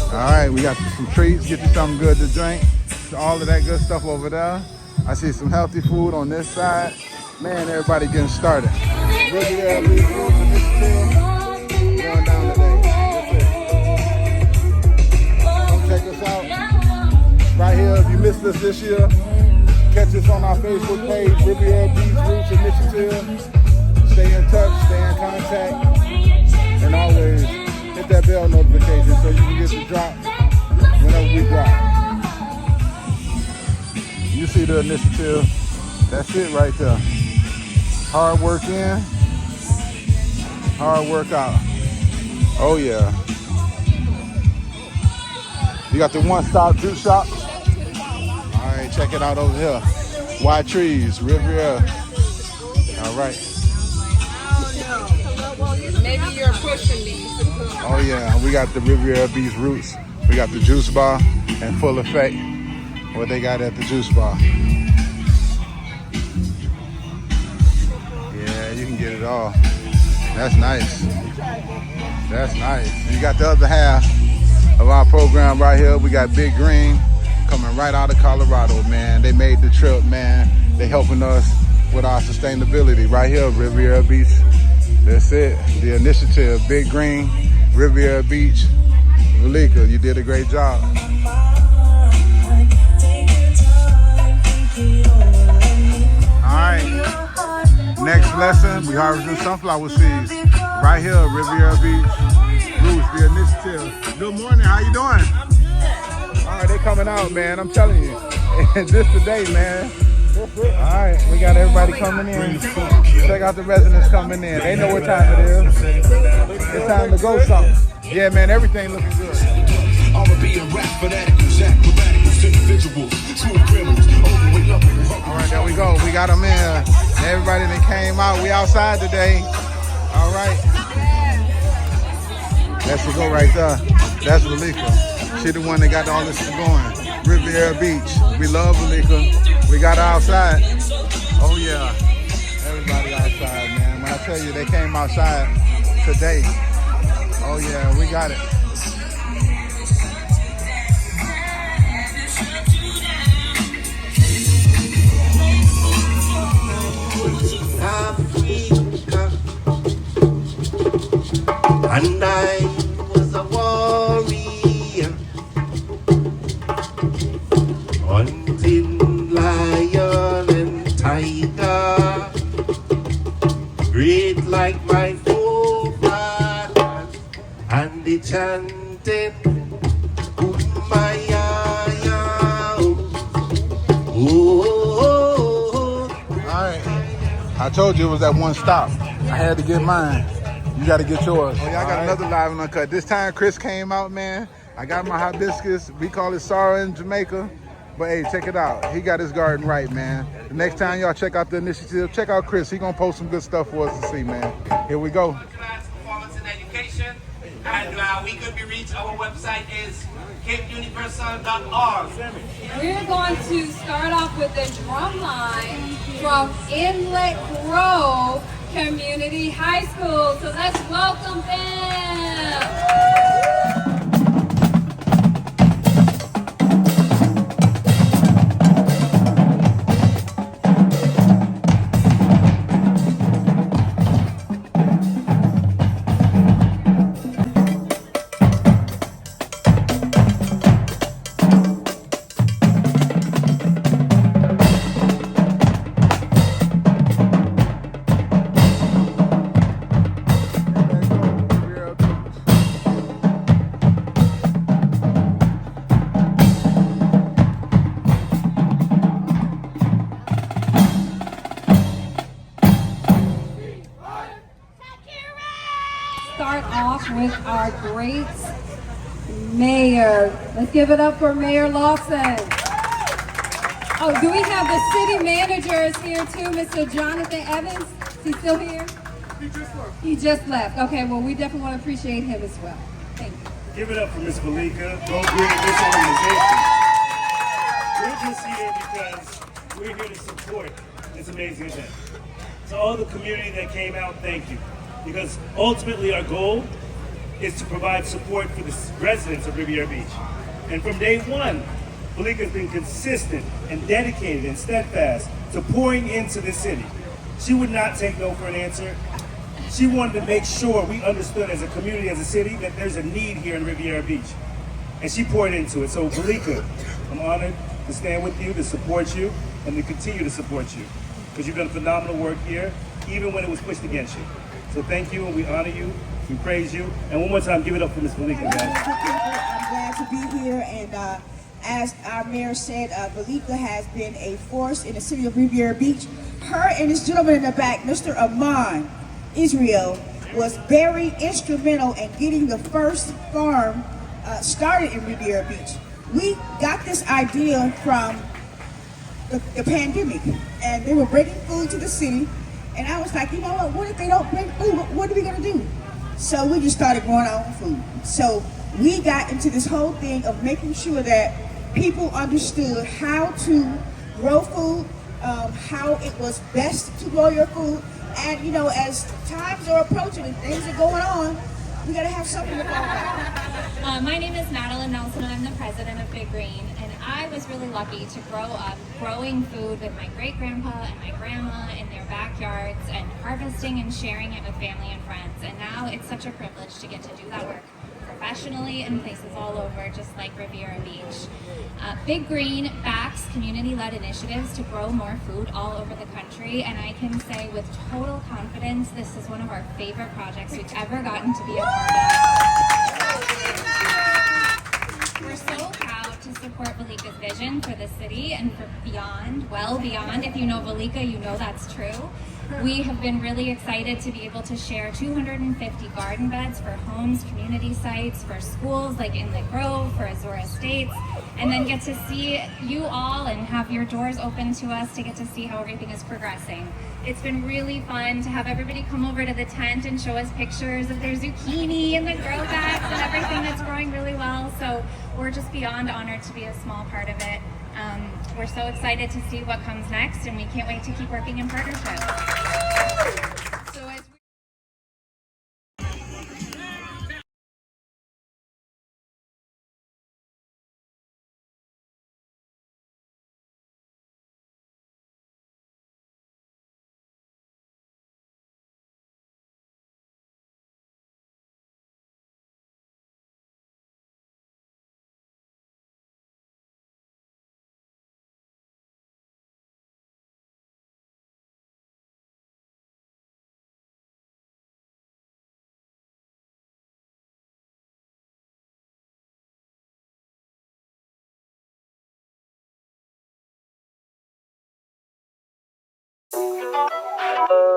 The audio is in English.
All right, we got some treats. Get you something good to drink. All of that good stuff over there. I see some healthy food on this side. Man, everybody getting started. Riviera Beach Roots Initiative going down today. Come check us out. Right here, if you missed us this year, catch us on our Facebook page, Riviera Beach Roots Initiative. Stay in touch, stay in contact, and always hit that bell notification so you can get the drop whenever we drop. You see the initiative, that's it right there. Hard work in, hard work out. Oh yeah. You got the one-stop juice shop. All right, check it out over here. White Trees, Riviera. All right. Maybe you're pushing me. Oh yeah, we got the Riviera Beach Roots. We got the juice bar in full effect. What they got at the juice bar. Yeah, you can get it all. That's nice. That's nice. You got the other half of our program right here. We got Big Green coming right out of Colorado, man. They made the trip, man. They helping us with our sustainability right here, Riviera Beach. That's it. The initiative, Big Green, Riviera Beach. Malika, you did a great job. All right. Next lesson, we harvesting sunflower seeds right here, Riviera Beach. Roots, the initiative. Good morning. How you doing? All right, they coming out, man. I'm telling you. Just today, man. All right, we got everybody coming in. Check out the residents coming in. They know what time it is. It's time to go something. Yeah, man, everything looking good. All right, there we go. We got them in. Everybody that came out. We outside today. All right. That's the go right there. That's Malika. She the one that got all this going. Riviera Beach. We love Malika. We got her outside. Oh yeah. Everybody outside, man. When I tell you they came outside today. Oh yeah, we got it. And I was a warrior hunting lion and tiger, great like my forefathers, and they chanted Kumbaya. Oh. All right. I told you it was that one stop. I had to get mine. You got to get yours. Oh, yeah, I got another live and uncut. This time, Chris came out, man. I got my hibiscus. We call it Sorrow in Jamaica. But, hey, check it out. He got his garden right, man. The next time y'all check out the initiative, check out Chris. He going to post some good stuff for us to see, man. Here we go. Performance and education. And we could be reached. Our website is capeuniversal.org. We're going to start off with the drum line from Inlet Grove Community High School. So let's welcome them. Start off with our great mayor. Let's give it up for Mayor Lawson. Oh, do we have the city managers here too, Mr. Jonathan Evans? Is he still here? He just left. He just left. Okay, well, we definitely want to appreciate him as well. Thank you. Give it up for Ms. Malika. Go bring this organization. We're just here because we're here to support this amazing event. To all the community that came out, thank you. Because ultimately our goal is to provide support for the residents of Riviera Beach. And from day one, Malika has been consistent and dedicated and steadfast to pouring into this city. She would not take no for an answer. She wanted to make sure we understood as a community, as a city, that there's a need here in Riviera Beach. And she poured into it. So Malika, I'm honored to stand with you, to support you, and to continue to support you. Because you've done phenomenal work here, even when it was pushed against you. So thank you, and we honor you, we praise you. And one more time, give it up for Ms. Malika, guys. I'm glad to be here, and as our mayor said, Malika has been a force in the city of Riviera Beach. Her and this gentleman in the back, Mr. Aman Israel, was very instrumental in getting the first farm started in Riviera Beach. We got this idea from the pandemic, and they were bringing food to the city, and I was like, you know what if they don't bring food? What are we gonna do? So we just started growing our own food. So we got into this whole thing of making sure that people understood how to grow food, how it was best to grow your food, and you know, as times are approaching and things are going on, we gotta have something to fall back. My name is Madeline Nelson, and I'm the president of Big Green. And I was really lucky to grow up growing food with my great-grandpa and my grandma in their backyards and harvesting and sharing it with family and friends. And now it's such a privilege to get to do that work professionally in places all over, just like Riviera Beach. Big Green backs community-led initiatives to grow more food all over the country, and I can say with total confidence this is one of our favorite projects we've ever gotten to be a part of. We're so proud to support Valika's vision for the city and for beyond, well beyond. If you know Valika, you know that's true. We have been really excited to be able to share 250 garden beds for homes, community sites, for schools like Inlet Grove, for Azura Estates, and then get to see you all and have your doors open to us to get to see how everything is progressing. It's been really fun to have everybody come over to the tent and show us pictures of their zucchini and the grow bags and everything that's growing really well. So we're just beyond honored to be a small part of it. We're so excited to see what comes next, and we can't wait to keep working in partnership. So as Thank you.